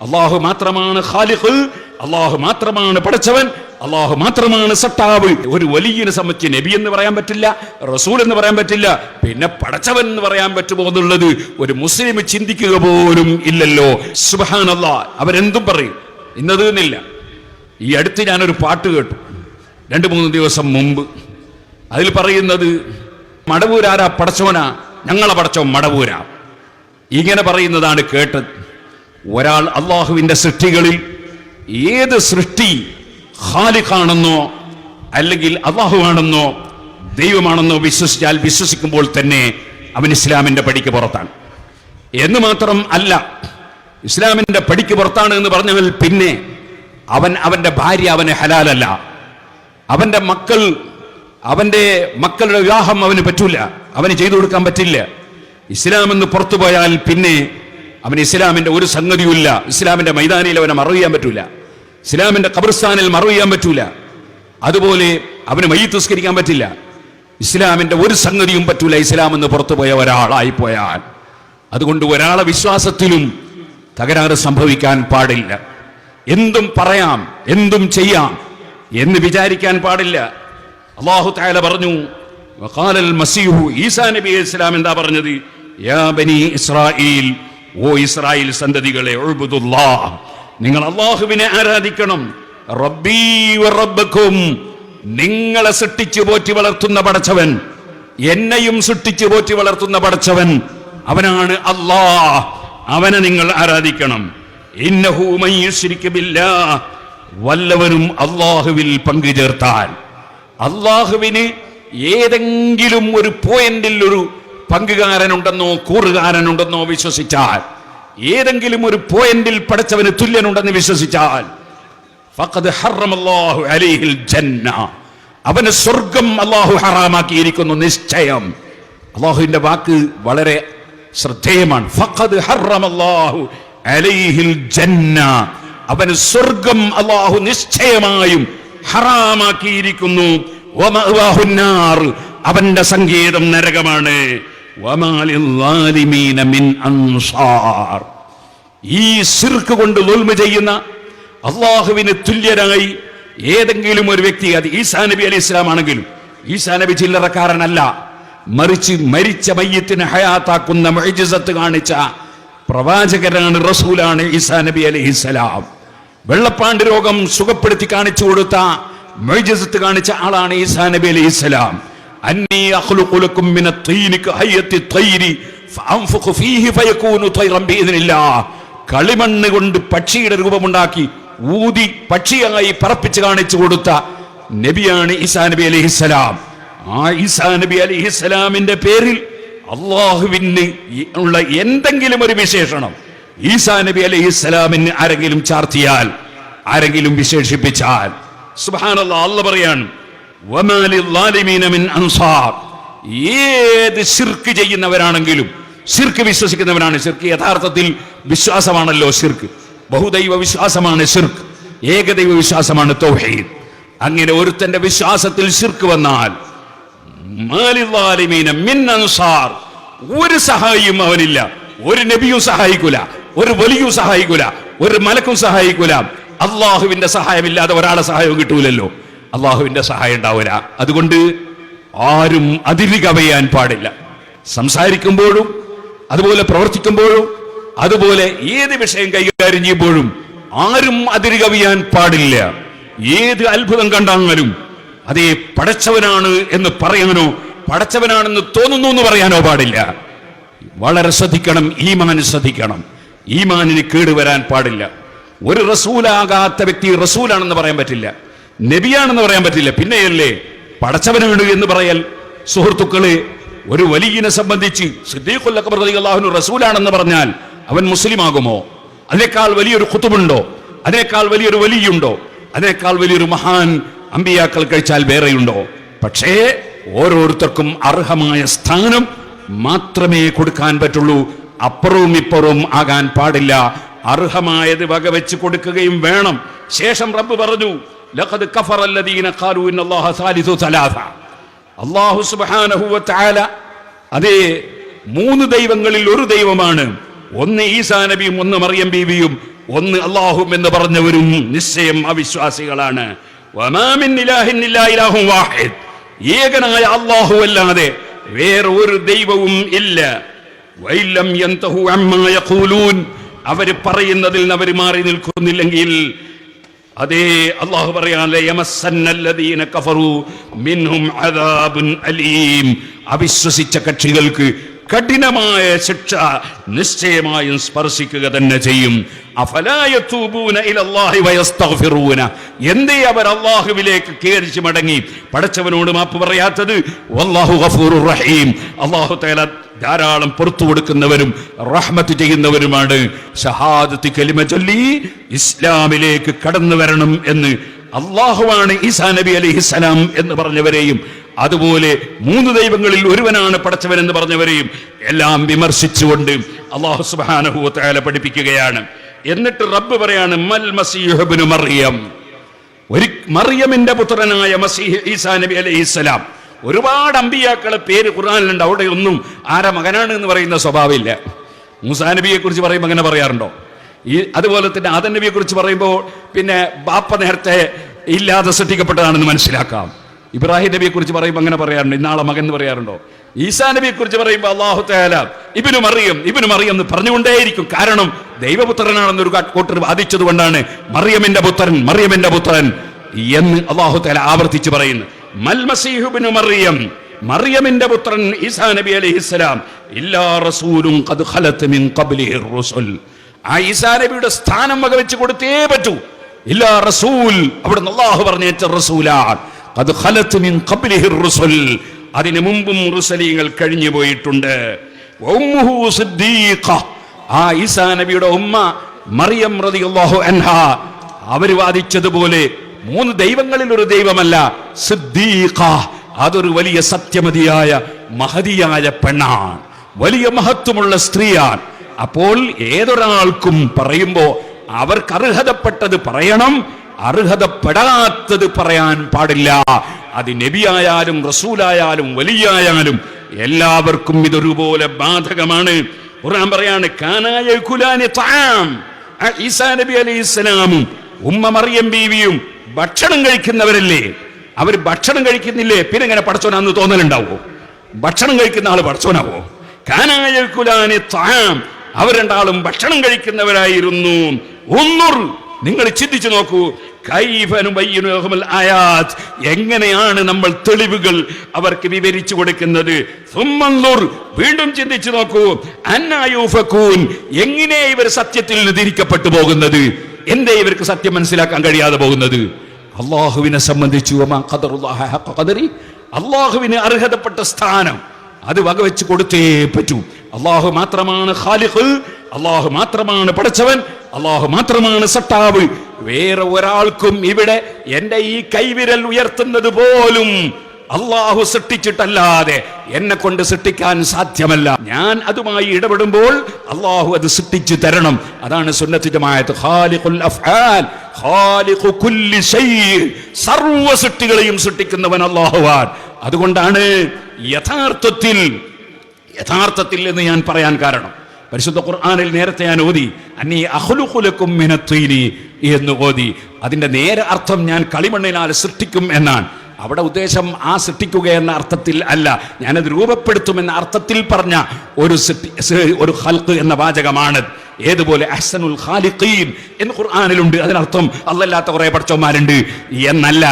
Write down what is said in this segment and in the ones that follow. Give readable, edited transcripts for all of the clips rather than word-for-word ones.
അള്ളാഹു മാത്രമാണ് ഖാലിഖ്, അള്ളാഹു മാത്രമാണ് പടച്ചവൻ, അള്ളാഹു മാത്രമാണ് സട്ടാവ്. ഒരു വലിയനെ സംബന്ധിച്ച് നബി എന്ന് പറയാൻ പറ്റില്ല, റസൂൽ എന്ന് പറയാൻ പറ്റില്ല, പിന്നെ പടച്ചവൻ എന്ന് പറയാൻ പറ്റുമോ എന്നുള്ളത് ഒരു മുസ്ലിം ചിന്തിക്കുക പോലും ഇല്ലല്ലോ. സുബ്ഹാനല്ലാഹ്. അവരെന്തും പറയും, ഇന്നത് എന്നില്ല. ഈ അടുത്ത് ഞാനൊരു പാട്ട് കേട്ടു 2-3 ദിവസം മുമ്പ്. അതിൽ പറയുന്നത് മടവൂരാരാ പടച്ചവനാ, ഞങ്ങളെ പടച്ചവൻ മടവൂരാ, ഇങ്ങനെ പറയുന്നതാണ് കേട്ടത്. ഒരാൾ അള്ളാഹുവിന്റെ സൃഷ്ടികളിൽ ഏത് സൃഷ്ടി ഖാലിഖാണെന്നോ അല്ലെങ്കിൽ അള്ളാഹുവാണെന്നോ ദൈവമാണെന്നോ വിശ്വസിക്കുമ്പോൾ തന്നെ അവൻ ഇസ്ലാമിന്റെ പടിക്ക് പുറത്താണ്. എന്ന് മാത്രം അല്ല, ഇസ്ലാമിന്റെ പടിക്ക് പുറത്താണ് എന്ന് പറഞ്ഞാൽ പിന്നെ അവന്റെ ഭാര്യ അവന് ഹലാലല്ല, അവന്റെ മക്കളുടെ വിവാഹം അവന് പറ്റൂല, അവന് ചെയ്തു കൊടുക്കാൻ പറ്റില്ല. ഇസ്ലാം എന്ന് പുറത്തു പോയാൽ പിന്നെ അവന് ഇസ്ലാമിന്റെ ഒരു സംഗതിയുമില്ല. ഇസ്ലാമിന്റെ മൈതാനിയിൽ അവനെ മറവ് ചെയ്യാൻ പറ്റൂല, ഇസ്ലാമിന്റെ ഖബർസ്ഥാനിൽ മറവ് ചെയ്യാൻ പറ്റൂല, അതുപോലെ അവന് മയ്യിത്ത് നിസ്കരിക്കാൻ പറ്റില്ല. ഇസ്ലാമിന്റെ ഒരു സംഗതിയും പറ്റൂല ഇസ്ലാം എന്ന് പുറത്തു പോയ ഒരാളായി പോയാൽ. അതുകൊണ്ട് ഒരാളെ വിശ്വാസത്തിലും തകരാറ് സംഭവിക്കാൻ പാടില്ല. എന്തും പറയാം, എന്തും ചെയ്യാം എന്ന് വിചാരിക്കാൻ പാടില്ല. അല്ലാഹു തആല പറഞ്ഞു, വഖാലൽ മസീഹു, ഈസാ നബി അലൈഹി സ്വലാം എന്താ പറഞ്ഞത്? യാ ബനി ഇസ്രായീൽ, ഓ ഇസ്രായേൽ സന്തതികളെ, ഉഅ്ബുദുല്ലാഹ്, നിങ്ങൾ അല്ലാഹുവിനെ ആരാധിക്കണം. റബ്ബീ വറബ്ബക്കും, നിങ്ങളെ സൃഷ്ടിച്ചു പോറ്റി വളർത്തുന്ന പടച്ചവൻ, എന്നെയും സൃഷ്ടിച്ചു പോറ്റി വളർത്തുന്ന പടച്ചവൻ, അവനാണ് അല്ലാഹ്, അവനെ നിങ്ങൾ ആരാധിക്കണം. ഇന്നഹു മൻ യുശ്രിക് ബില്ലാഹ്, വല്ലവരും അല്ലാഹുവിൽ പങ്കു ചേർത്താൽ, അല്ലാഹുവിന് ഏതെങ്കിലും ഒരു പോയിന്റിൽ ഒരു പങ്കുകാരനുണ്ടെന്നോ കൂറുകാരനുണ്ടെന്നോ വിശ്വസിച്ചാൽ, ഏതെങ്കിലും ഒരു പോയിന്റിൽ പടച്ചവന് തുല്യനുണ്ടെന്ന് വിശ്വസിച്ചാൽ, ഫഖദ് ഹറമല്ലാഹു അലൈഹിൽ ജന്ന, അവന് സ്വർഗം അല്ലാഹു ഹറാമാക്കിയിരിക്കുന്നു നിശ്ചയം. അല്ലാഹുവിന്റെ വാക്ക് വളരെ ശ്രദ്ധേയമാണ്. ഫഖദ് ഹറമല്ലാഹു അലൈഹിൽ ജന്ന, അവന് സ്വർഗം അല്ലാഹു നിശ്ചയമായും ഹറാമാക്കിയിരിക്കുന്നു. വമഅവാഹുൻ നാർ, അവന്റെ സങ്കേതം നരകമാണ്. വമാലിൽ ളാലിമീന മിൻ അൻസാർ, ഈ ശിർക്ക് കൊണ്ട് ദുൽമ ചെയ്യുന്ന, അള്ളാഹുവിന് തുല്യരായി ഏതെങ്കിലും ഒരു വ്യക്തി, അത് ഈസാ നബി അലൈഹി സ്വലാം ആണെങ്കിലും, ഈസാ നബി ചില്ലറക്കാരനല്ല, മറിച്ച് മരിച്ച മയ്യത്തിനെ ഹയാത്താക്കുന്ന മുഅ്ജിസത്ത് കാണിച്ച പ്രവാചകനാണ്, റസൂലാണ് ഈസാ നബി അലൈഹി സ്വലാം. വെള്ളപ്പാണ്ട് രോഗം സുഖപ്പെടുത്തി കാണിച്ചു കൊടുത്ത മുഅ്ജിസത്ത് കാണിച്ച ആളാണ് ഈസാ നബി അലൈഹി സ്വലാം. അന്നീ അഖ്ലുഖു ലക്കും മിനത് തീനി കഹയ്യത്തി ത്വയ്രി ഫഅൻഫുഖു ഫീഹി ഫയകൂനു ത്വയ്റൻ ബിഇദ്നില്ലാഹ്, കളിമണ്ണ് കൊണ്ട് പക്ഷിയുടെ രൂപമുണ്ടാക്കി ഊതി പക്ഷിയായി പറപ്പിച്ച് കാണിച്ചു കൊടുത്ത നബിയാണ് ഈസാ നബി അലൈഹിസ്സലാം. ആ ഈസാ നബി അലൈഹിസ്സലാമിന്റെ പേരിൽ അള്ളാഹുവിന് ഉള്ള എന്തെങ്കിലും ഒരു വിശേഷണം ഈസാ നബി അലൈഹിസ്സലാമിന് ആരെങ്കിലും ചാർത്തിയാൽ, ആരെങ്കിലും വിശേഷിപ്പിച്ചാൽ, സുബ്ഹാനല്ലാഹ്, അല്ലാഹ് പറയാണ്, വമാലിൽ ളാലിമീന മിൻ അൻസാർ, ഏത് ശിർക്ക് ചെയ്യുന്നവരാണെങ്കിലും, ശിർക്ക് വിശ്വസിക്കുന്നവരാണ്, ശിർക്ക് യഥാർത്ഥത്തിൽ വിശ്വാസമാണല്ലോ, ശിർക്ക് ബഹുദൈവ വിശ്വാസമാണ്, ശിർക്ക് ഏകദൈവ വിശ്വാസമാണ് തൗഹീദ്. അങ്ങനെ ഒരുത്തന്റെ വിശ്വാസത്തിൽ ശിർക്ക് വന്നാൽ, മാലിൽ ളാലിമീന മിൻ അൻസാർ, ഒരു സഹായിയും അവനില്ല, ഒരു നബിയും സഹായിക്കൂല, ഒരു വലിയും സഹായിക്കൂല, ഒരു മലക്കും സഹായിക്കൂല. അള്ളാഹുവിന്റെ സഹായമില്ലാതെ ഒരാളെ സഹായവും കിട്ടൂലല്ലോ, അള്ളാഹുവിന്റെ സഹായം ഉണ്ടാവില്ല. അതുകൊണ്ട് ആരും അതിര് കവിയാൻ പാടില്ല. സംസാരിക്കുമ്പോഴും അതുപോലെ പ്രവർത്തിക്കുമ്പോഴും അതുപോലെ ഏത് വിഷയം കൈകാര്യം ചെയ്യുമ്പോഴും ആരും അതിര് കവിയാൻ പാടില്ല. ഏത് അത്ഭുതം കണ്ടാലും അതേ പടച്ചവനാണ് എന്ന് പറയാനോ പടച്ചവനാണെന്ന് തോന്നുന്നു എന്ന് പറയാനോ പാടില്ല. വളരെ ശ്രദ്ധിക്കണം, ഈമാൻ ശ്രദ്ധിക്കണം, ഈമാനിന് കേടുവരാൻ പാടില്ല. ഒരു റസൂലാകാത്ത വ്യക്തി റസൂലാണെന്ന് പറയാൻ പറ്റില്ല, നബിയാണെന്ന് പറയാൻ പറ്റില്ല, പിന്നെയല്ലേ പടച്ചവനാണ് എന്ന് പറയൽ. സുഹൃത്തുക്കളെ, ഒരു വലിയനെ സംബന്ധിച്ച് സിദ്ദീഖുൽ അക്ബർ റളിയല്ലാഹു അൻഹു റസൂലാണെന്ന് പറഞ്ഞാൽ അവൻ മുസ്ലിം ആകുമോ? അതിനേക്കാൾ വലിയൊരു ഖുതുബുണ്ടോ? അതിനേക്കാൾ വലിയൊരു വലിയുണ്ടോ? അതിനേക്കാൾ വലിയൊരു മഹാൻ അമ്പിയാക്കൾ കഴിച്ചാൽ വേറെയുണ്ടോ? പക്ഷേ ഓരോരുത്തർക്കും അർഹമായ സ്ഥാനം മാത്രമേ കൊടുക്കാൻ പറ്റുള്ളൂ. അപ്പുറവും ഇപ്പുറവും ആകാൻ പാടില്ല. അർഹമായത് വകവെച്ച് കൊടുക്കുകയും വേണം. ശേഷം റബ്ബ് പറഞ്ഞു, ലഖദ് കഫറ അല്ലദീന ഖാലൂ ഇന്നല്ലാഹ സാലിസു സലാസ. അല്ലാഹു സുബ്ഹാനഹു വ തആല അതേ 3 ദൈവങ്ങളിൽ ഒരു ദൈവമാണ്. ഒന്ന് ഈസാ നബിയും, ഒന്ന് മറിയം ബീവിയും, ഒന്ന് അല്ലാഹു എന്ന് പറഞ്ഞവരും നിശ്ചയം അവിശ്വാസികളാണ്. വമാ മിൻ ഇലാഹിൻ ഇല്ലാ ഇലാഹുൻ വാഹിദ്, ഏകനായ അല്ലാഹു അല്ലാതെ വേറെ ഒരു ദൈവവും ഇല്ല. വൈലം യന്തഹു അമ്മാ യഖൂലൂൻ, അവർ പറയുന്നതിൽ നിന്ന് അവർ മാറി നിൽക്കുന്നില്ലെങ്കിൽ അതേ അല്ലാഹു പറയാൻ യമസ്സന്നല്ലദീന കഫറു മിൻഹും അദാബുൻ അലീം, അവിശ്വസിച്ച കക്ഷികൾക്ക് കഠിനമായ ശിക്ഷ നിശ്ചയമായും സ്പർശിക്കുക തന്നെ ചെയ്യും. അഫലാ യതൂബൂന ഇലല്ലാഹി വയസ്തഗ്ഫിറൂന, എന്തേ അവർ അല്ലാഹുവിലേക്ക് കേറിച്ച് മടങ്ങി പടച്ചവനോട് മാപ്പ് പറയാത്തത്? വല്ലാഹു ഗഫൂറുർ റഹീം, അല്ലാഹു തആല ധാരാളം പുറത്തു കൊടുക്കുന്നവരും റഹ്മത്ത് ചെയ്യുന്നവരുമാണ്. ഷഹാദത്ത് കലിമ ചൊല്ലി ഇസ്ലാമിലേക്ക് കടന്നു വരണം എന്ന് അല്ലാഹുവാണ് ഈസാ നബി അലൈഹിസ്സലാം എന്ന് പറഞ്ഞവരെയും അതുപോലെ 3 ദൈവങ്ങളിൽ ഒരുവനാണ് പടച്ചവൻ എന്ന് പറഞ്ഞവരെയും എല്ലാം വിമർശിച്ചുകൊണ്ട് അല്ലാഹു സുബ്ഹാനഹു വ തആല പഠിപ്പിക്കുകയാണ്. എന്നിട്ട് റബ്ബ് പറയാണ് മൽ മസീഹ് ഇബ്നു മറിയം, ഒരു മറിയമിന്റെ പുത്രനായ മസീഹ് ഈസാ നബി അലൈഹിസ്സലാം. ഒരുപാട് അമ്പിയാക്കളെ പേര് ഖുർആനിലുണ്ട്, അവിടെ ഒന്നും ആരാ മകനാണ് എന്ന് പറയുന്ന സ്വഭാവമില്ല. മൂസാ നബിയെ കുറിച്ച് പറയുമ്പോൾ അങ്ങനെ പറയാറുണ്ടോ? അതുപോലെ തന്നെ ആദം നബിയെ കുറിച്ച് പറയുമ്പോൾ പിന്നെ ബാപ്പ നേരത്തെ ഇല്ലാതെ സൃഷ്ടിക്കപ്പെട്ടതാണെന്ന് മനസ്സിലാക്കാം. ഇബ്രാഹിം നബിയെ കുറിച്ച് പറയുമ്പോൾ അങ്ങനെ പറയാറുണ്ട്, ഇന്നാളെ മകൻ എന്ന് പറയാറുണ്ടോ? ഈസാ നബിയെ കുറിച്ച് പറയുമ്പോൾ അല്ലാഹു തആല ഇബ്നു മറിയം എന്ന് പറഞ്ഞുകൊണ്ടേയിരിക്കും. കാരണം ദൈവപുത്രനാണെന്നൊരു കൂട്ടർ വാദിച്ചത് കൊണ്ടാണ് മറിയമിന്റെ പുത്രൻ എന്ന് അല്ലാഹു തആല ആവർത്തിച്ച് പറയുന്നു. മൽ മസീഹു ഇബ്നു മറിയം, മറിയമിന്റെ പുത്രൻ ഈസാ നബി അലൈഹിസ്സലാം ഇല്ലാ റസൂലുൻ ഖദ് ഖലത് മിൻ ഖബ്ലിഹി റുസുൽ, ആ ഈസാ നബിയുടെ സ്ഥാനം വകവെച്ച് കൊടുത്തേ പറ്റൂ. ഇല്ലാ റസൂൽ, അവിടുന്ന് അല്ലാഹു പറഞ്ഞേറ്റ റസൂലാണ്. ഖദ് ഖലത് മിൻ ഖബ്ലിഹി റുസുൽ, അതിനു മുമ്പും റുസലീങ്ങൾ കഴിഞ്ഞു പോയിട്ടുണ്ട്. ഉമ്മുഹു സിദ്ദീഖ, ആ ഈസാ നബിയുടെ ഉമ്മ മറിയം റളിയല്ലാഹു അൻഹാ അവർ വാദിച്ചതുപോലെ 3 ദൈവങ്ങളിൽ ഒരു ദൈവമല്ല, സിദ്ദീഖ, അതൊരു വലിയ സത്യമതിയായ മഹതിയായ പെണ്ണാണ്, വലിയ മഹത്വമുള്ള സ്ത്രീയാണ്. അപ്പോൾ ഏതൊരാൾക്കും പറയുമ്പോ അവർക്ക് അർഹതപ്പെട്ടത് പറയണം, അർഹതപ്പെടാത്തത് പറയാൻ പാടില്ല. അത് നബിയായാലും റസൂലായാലും വലിയായാലും എല്ലാവർക്കും ഇതൊരുപോലെ ബാധകമാണ്. ഖുർആൻ പറയാണ് കാനായ യകുലാനി തആം, ഈസാ നബി അലൈഹിസ്സലാമും ഉമ്മ മറിയം ബീവിയും ഭക്ഷണം കഴിക്കുന്നവരല്ലേ? അവർ ഭക്ഷണം കഴിക്കുന്നില്ലേ? പിന്നെ എങ്ങനെ പടച്ചോനാന്ന് തോന്നലുണ്ടാവോ? ഭക്ഷണം കഴിക്കുന്ന ആള് പടച്ചോനാവോ? കാനായ യകുലാനി തആം, അവർ രണ്ടാളും ഭക്ഷണം കഴിക്കുന്നവരായിരുന്നു. ഉന്നുർ, നിങ്ങൾ ചിന്തിച്ചു നോക്കൂ, എങ്ങനെയാണ് നമ്മൾ തെളിവുകൾ അവർക്ക് വിവരിച്ചു കൊടുക്കുന്നത്. വീണ്ടും ചിന്തിച്ചു നോക്കൂ, അന്നായൂഫകൂൻ, എങ്ങനെ ഇവർ സത്യത്തിൽ നിന്ന് തിരിക്കപ്പെട്ടു പോകുന്നത്? എന്തേ ഇവർക്ക് സത്യം മനസ്സിലാക്കാൻ കഴിയാതെ പോകുന്നത്? അള്ളാഹുവിനെ സംബന്ധിച്ചു അള്ളാഹുവിന് അർഹതപ്പെട്ട സ്ഥാനം അത് വകവെച്ച് കൊടുത്തേ പറ്റൂ. അള്ളാഹു മാത്രമാണ് ഖാലിഖ്, അള്ളാഹു മാത്രമാണ് പടച്ചവൻ, അള്ളാഹു മാത്രമാണ് സട്ടാവ്. വേറെ ഒരാൾക്കും ഇവിടെ എന്റെ ഈ കൈവിരൽ ഉയർത്തുന്നത് പോലും അള്ളാഹു സൃഷ്ടിച്ചിട്ടല്ലാതെ എന്നെ കൊണ്ട് സൃഷ്ടിക്കാൻ സാധ്യമല്ല. ഞാൻ അതുമായി ഇടപെടുമ്പോൾ അള്ളാഹു അത് സൃഷ്ടിച്ചു തരണം. അതാണ് സുന്നത്ത് ജമാഅത്ത്. ഖാലിഖുൽ അഫ്ആൽ, ഖാലിഖു കുല്ലി ശൈഇ, സർവ്വ സൃഷ്ടികളെയും സൃഷ്ടിക്കുന്നവൻ അള്ളാഹുവാണ്. അതുകൊണ്ടാണ് യഥാർത്ഥത്തിൽ എന്ന് ഞാൻ പറയാൻ കാരണം, പരിശുദ്ധ ഖുർആനിൽ നേരത്തെ ഞാൻ ഓതി അന്നീ അഖ്ലുഖു ലക്കും മിനത്തീനി എന്ന് ഓതി. അതിന്റെ നേരെ അർത്ഥം ഞാൻ കളിമണ്ണിനാൽ സൃഷ്ടിക്കും എന്നാണ്. അവിടെ ഉദ്ദേശം ആ സൃഷ്ടിക്കുക എന്ന അർത്ഥത്തിൽ അല്ല, ഞാനത് രൂപപ്പെടുത്തുമെന്ന അർത്ഥത്തിൽ പറഞ്ഞ ഒരു ഖൽഖ് എന്ന വാചകമാണ്. ഏതുപോലെ അഹ്സനുൽ ഖാലിഖീൻ എന്ന് ഖുർആനിലുണ്ട്, അതിനർത്ഥം അല്ലാത്ത കുറെ പടച്ചവന്മാരുണ്ട് എന്നല്ല.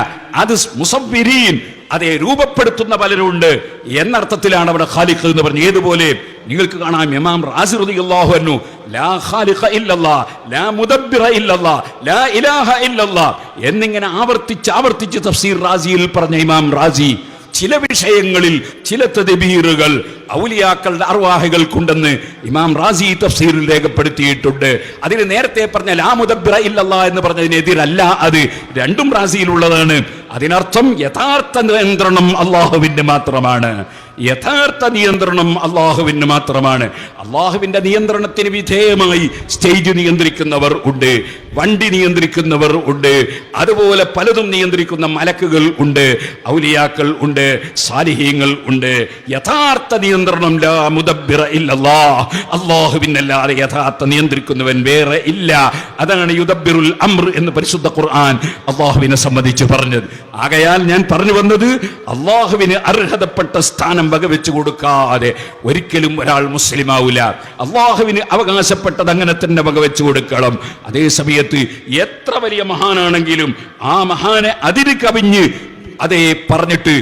അത് മുസവ്വിരീൻ, അതെ രൂപപ്പെടുത്തുന്ന പലരുണ്ട് എന്നർത്ഥത്തിലാണ് അവിടെ ഖാലിഖ് എന്ന് പറഞ്ഞു. ഏതുപോലെ നിങ്ങൾക്ക് കാണാം ഇമാം റാസി റളിയല്ലാഹു അൻഹു ലാ ഖാലിഖ ഇല്ലല്ലാഹ്, ലാ മുദബ്ബിറ ഇല്ലല്ലാഹ്, ലാ ഇലാഹ ഇല്ലല്ലാഹ് എന്നിങ്ങനെ ആവർത്തിച്ച് തഫ്സീർ റാസിയിൽ പറഞ്ഞ ഇമാം റാസി ചില വിഷയങ്ങളിൽ ചില തദ്ബീറുകൾ ഔലിയാക്കളുടെ അർവാഹികൾക്കുണ്ടെന്ന് ഇമാം റാസി തഫ്സീറിൽ രേഖപ്പെടുത്തിയിട്ടുണ്ട്. അതിന് നേരത്തെ പറഞ്ഞ ലാ മുദബ്ബിറ ഇല്ലല്ലാഹ് എന്ന് പറഞ്ഞതിനെതിരല്ല, അത് രണ്ടും റാസിയിലുള്ളതാണ്. അതിനർത്ഥം യഥാർത്ഥ നിയന്ത്രണം അള്ളാഹുവിന്റെ മാത്രമാണ്. യഥാർത്ഥ നിയന്ത്രണം അള്ളാഹുവിന് മാത്രമാണ്. അള്ളാഹുവിന്റെ നിയന്ത്രണത്തിന് വിധേയമായി സ്റ്റേജ് നിയന്ത്രിക്കുന്നവർ ഉണ്ട്, വണ്ടി നിയന്ത്രിക്കുന്നവർ ഉണ്ട്, അതുപോലെ പലതും നിയന്ത്രിക്കുന്ന മലക്കുകൾ ഉണ്ട്, ഔലിയാക്കൾ ഉണ്ട്, സാലിഹീങ്ങൾ ഉണ്ട്. യഥാർത്ഥ നിയന്ത്രണം ലാ മുദബ്ബിറ ഇല്ലല്ലാഹ്, അള്ളാഹുവിനല്ലാതെ യഥാർത്ഥ നിയന്ത്രിക്കുന്നവൻ വേറെ ഇല്ല. അതാണ് യുദബ്ബിറുൽ അംർ എന്ന് പരിശുദ്ധ ഖുർആൻ അള്ളാഹുവിനെ സംബന്ധിച്ച് പറഞ്ഞത്. ആകയാൽ ഞാൻ പറഞ്ഞു വന്നത്, അള്ളാഹുവിന് അർഹതപ്പെട്ട സ്ഥാനം വകവെച്ചു കൊടുക്കാതെ ഒരിക്കലും ഒരാൾ മുസ്ലിം ആവില്ല. അള്ളാഹുവിന് അവകാശപ്പെട്ടത് അങ്ങനെ തന്നെ വകവെച്ചു കൊടുക്കണം. അതേ സമയത്ത് എത്ര വലിയ മഹാനാണെങ്കിലും ആ മഹാനെ അതിര് കവിഞ്ഞ് അതേ പറഞ്ഞിട്ട്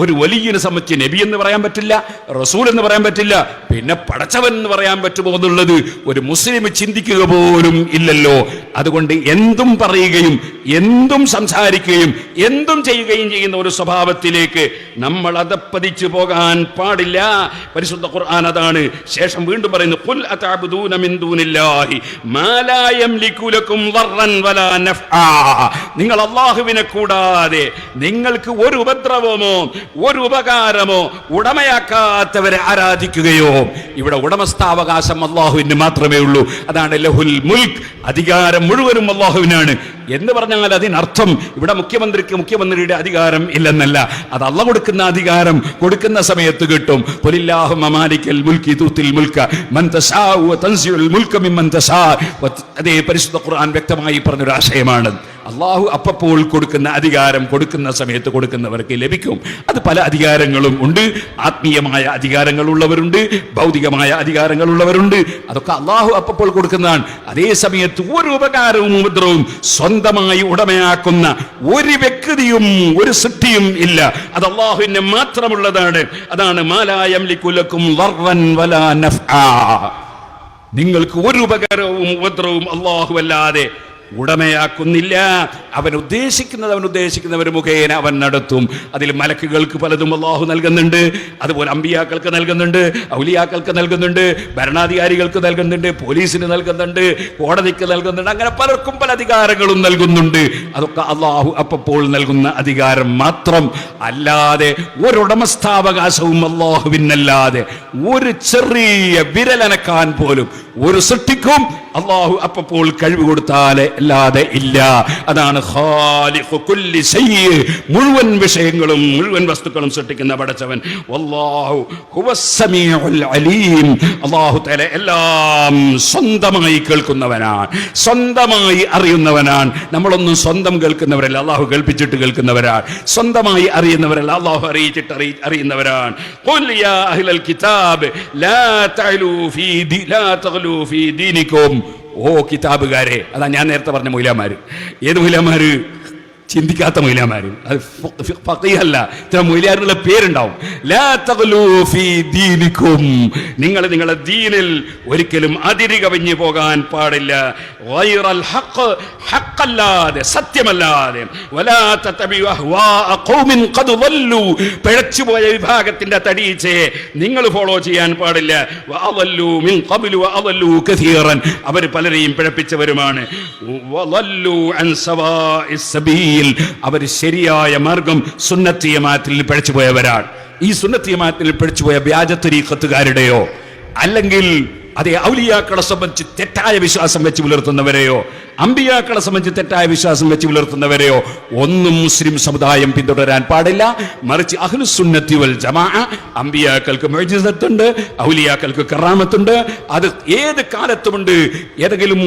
ഒരു വലിയനെ സംബന്ധിച്ച് നബി എന്ന് പറയാൻ പറ്റില്ല, റസൂൽ എന്ന് പറയാൻ പറ്റില്ല, പിന്നെ പടച്ചവൻ എന്ന് പറയാൻ പറ്റുമോ എന്നുള്ളത് ഒരു മുസ്ലിം ചിന്തിക്കുക പോലും ഇല്ലല്ലോ. അതുകൊണ്ട് എന്തും പറയുകയും എന്തും സംസാരിക്കുകയും എന്തും ചെയ്യുകയും ചെയ്യുന്ന ഒരു സ്വഭാവത്തിലേക്ക് നമ്മൾ അധപ്പതിച്ചു പോകാൻ പാടില്ല. പരിശുദ്ധ ഖുർആൻ അതാണ് ശേഷം വീണ്ടും പറയുന്നു, ഖുൽ അതഅബുദൂന മിൻ ദൂനില്ലാഹി മാ ലാ യംലികു ലക്കും ദർറൻ വലാ നഫ്ആ. നിങ്ങൾ അല്ലാഹുവിനെ കൂടാതെ നിങ്ങൾക്ക് ഒരു ഉപദ്രവമോ ഒരു ഉപകാരമോ ഉടമയാക്കാത്തവരെ ആരാധിക്കുകയോ. ഇവിടെ ഉടമസ്ഥാവകാശം അല്ലാഹുവിന് മാത്രമേ ഉള്ളൂ. അതാണ് ലഹുൽ മുൽക്ക്, അധികാരം മുഴുവനും അല്ലാഹുവിനാണ് എന്ന് പറഞ്ഞാൽ അതിനർത്ഥം ഇവിടെ മുഖ്യമന്ത്രിക്ക് മുഖ്യമന്ത്രിയുടെ അധികാരം ഇല്ലെന്നല്ല. അത് അല്ലാഹു കൊടുക്കുന്ന അധികാരം കൊടുക്കുന്ന സമയത്ത് കിട്ടും. ഖുലില്ലാഹുമ്മ മാലിക്കൽ മുൽക്കി തുത്തിൽ മുൽക മൻ തശാഉ വതൻസിഉൽ മുൽക മിമ്മൻ തശാ. അതേ പരിശുദ്ധ ഖുർആൻ വ്യക്തമായി പറഞ്ഞൊരു ആശയമാണ്. അള്ളാഹു അപ്പോൾ കൊടുക്കുന്ന അധികാരം കൊടുക്കുന്ന സമയത്ത് കൊടുക്കുന്നവർക്ക് ലഭിക്കും. അത് പല അധികാരങ്ങളും ഉണ്ട്. ആത്മീയമായ അധികാരങ്ങളുള്ളവരുണ്ട്, ഭൗതികമായ അധികാരങ്ങളുള്ളവരുണ്ട്. അതൊക്കെ അള്ളാഹു അപ്പോൾ കൊടുക്കുന്നതാണ്. അതേ സമയത്ത് ഒരു ഉപകാരവും ഉപദ്രവവും സ്വന്തമായി ഉടമയാക്കുന്ന ഒരു വ്യക്തിയും ഒരു സൃഷ്ടിയും ഇല്ല. അത് അള്ളാഹുവിന് മാത്രമുള്ളതാണ്. അതാണ് മാ ലാ യംലികു ലക്കും ദർറൻ വലാ നഫ്ആ. നിങ്ങൾക്ക് ഒരു ഉപകാരവും ഉപദ്രവവും അള്ളാഹു അല്ലാതെ ഉടമയാക്കുന്നില്ല. അവൻ ഉദ്ദേശിക്കുന്നവർ മുഖേന അവൻ നടത്തും. അതിൽ മലക്കുകൾക്ക് പലതും അല്ലാഹു നൽകുന്നുണ്ട്, അതുപോലെ അമ്പിയാക്കൾക്ക് നൽകുന്നുണ്ട്, ഔലിയാക്കൾക്ക് നൽകുന്നുണ്ട്, ഭരണാധികാരികൾക്ക് നൽകുന്നുണ്ട്, പോലീസിന് നൽകുന്നുണ്ട്, കോടതിക്ക് നൽകുന്നുണ്ട്. അങ്ങനെ പലർക്കും പല അധികാരങ്ങളും നൽകുന്നുണ്ട്. അതൊക്കെ അല്ലാഹു അപ്പോൾ നൽകുന്ന അധികാരം മാത്രം. അല്ലാതെ ഒരുടമസ്ഥാവകാശവും അല്ലാഹുവിനല്ലാതെ ഒരു ചെറിയ വിരലനക്കാൻ പോലും ഒരു സൃഷ്ടിക്കും അല്ലാഹു അപ്പോൾ കഴിവ് കൊടുത്താലേ അല്ലാതെ ഇല്ല. അതാണ് ഖാലിഖു കുല്ലി ശൈഇ, മുഴുവൻ വിഷയങ്ങളും മുഴുവൻ വസ്തുക്കളും സൃഷ്ടിക്കുന്ന പടച്ചവൻ. വല്ലാഹു ഹുവസ് സമീഉൽ അലീം. അല്ലാഹു തആല എല്ലാം സ്വന്തമായി കേൾക്കുന്നവനാണ്, സ്വന്തമായി അറിയുന്നവനാണ്. നമ്മളൊന്നും സ്വന്തം കേൾക്കുന്നവരല്ല, അല്ലാഹു കേൾപ്പിച്ചിട്ട് കേൾക്കുന്നവരാണ്. സ്വന്തമായി അറിയുന്നവരല്ല, അല്ലാഹു അറിയിച്ചിട്ട് അറിയുന്നവരാണ്. ഖുൽ യാ അഹ്ലൽ കിതാബ് ലാ തഅലൂ ഫീ ദീനികും. ഓ കിതാബുകാരെ, അതാ ഞാൻ നേരത്തെ പറഞ്ഞ മൗലവിമാര്. ഏത് മൗലവിമാര്? ചിന്തിക്കാത്ത മൗലവിമാര്. അത് ഫഖീഹല്ല, ഇത്ര മൗലവിമാരുടെ പേരുണ്ടാവും. ലാ തഗ്ലൂ ഫീ ദീനികും. നിങ്ങൾ നിങ്ങളുടെ ദീനിൽ ഒരിക്കലും അതിര് കവിഞ്ഞു പോകാൻ പാടില്ല. ഗൈറൽ ഹഖ്, ഹഖല്ലാതെ സത്യമല്ലാതെ. വലാ തതബിഉ അഹ്വാഅ ഖൗമിൻ ഖദ് ളല്ലു, പിഴച്ചുപോയ വിഭാഗത്തിന്റെ തടീച്ചയെ നിങ്ങൾ ഫോളോ ചെയ്യാൻ പാടില്ല. വഅളല്ലു മിൻ ഖബ്ലു വഅളല്ലു കസീറൻ, അവർ പലരെയും പിഴപ്പിച്ചവരുമാണ്. വളല്ലു അൻ സവാഇസ് സബീൽ, അവർ ശരിയായ മാർഗം സുന്നത്തി ജമാഅത്തിൽ പിഴച്ചുപോയവരാണ്. ഈ സുന്നത്തി ജമാഅത്തിൽ പിഴച്ചുപോയ വ്യാജ തരീഖത്തുകാരുടെയോ അല്ലെങ്കിൽ അതേ ഔലിയാക്കളെ സംബന്ധിച്ച് തെറ്റായ വിശ്വാസം വെച്ച് പുലർത്തുന്നവരെയോ അമ്പിയാക്കളെ സംബന്ധിച്ച് തെറ്റായ വിശ്വാസം വെച്ച് പുലർത്തുന്നവരെയോ ഒന്നും മുസ്ലിം സമുദായം പിന്തുടരാൻ പാടില്ല. മറിച്ച് അഹ്ലുസ് സുന്നത്തി വൽ ജമാഅ, അമ്പിയാക്കൾക്ക് മുഅ്ജിസത്തുണ്ട്, ഔലിയാക്കൾക്ക് കറാമത്തുണ്ട്. അത് ഏത് കാലത്തുമുണ്ട്. ഏതെങ്കിലും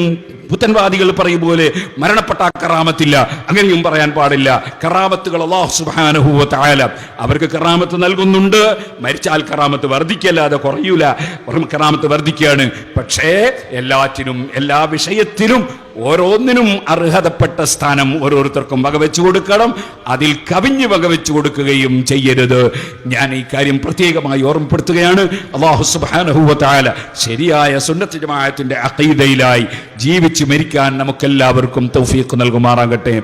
പുത്തൻവാദികൾ പറയും പോലെ മരണപ്പെട്ട കറാമത്തില്ല, അങ്ങനെയും പറയാൻ പാടില്ല. കറാമത്തുകൾ അല്ലാഹു സുബ്ഹാനഹു വ തആല അവർക്ക് കറാമത്ത് നൽകുന്നുണ്ട്. മരിച്ചാൽ കറാമത്ത് വർദ്ധിക്കല്ലാതെ കുറയൂല, കറാമത്ത് വർദ്ധിക്കുകയാണ്. പക്ഷേ എല്ലാറ്റിനും എല്ലാ വിഷയത്തിലും ഓരോന്നിനും അർഹതപ്പെട്ട സ്ഥാനം ഓരോരുത്തർക്കും വകവെച്ചു കൊടുക്കണം. അതിൽ കവിഞ്ഞ് വകവെച്ചു കൊടുക്കുകയും ചെയ്യരുത്. ഞാൻ ഈ കാര്യം പ്രത്യേകമായി ഓർമ്മപ്പെടുത്തുകയാണ്. അല്ലാഹു സുബ്ഹാനഹു വ തആല ശരിയായ സുന്നത്ത് ജമാഅത്തിന്റെ അഖീദയിലായി ജീവിച്ച് മരിക്കാൻ നമുക്കെല്ലാവർക്കും തൗഫീഖ് നൽകുമാറാകട്ടെ.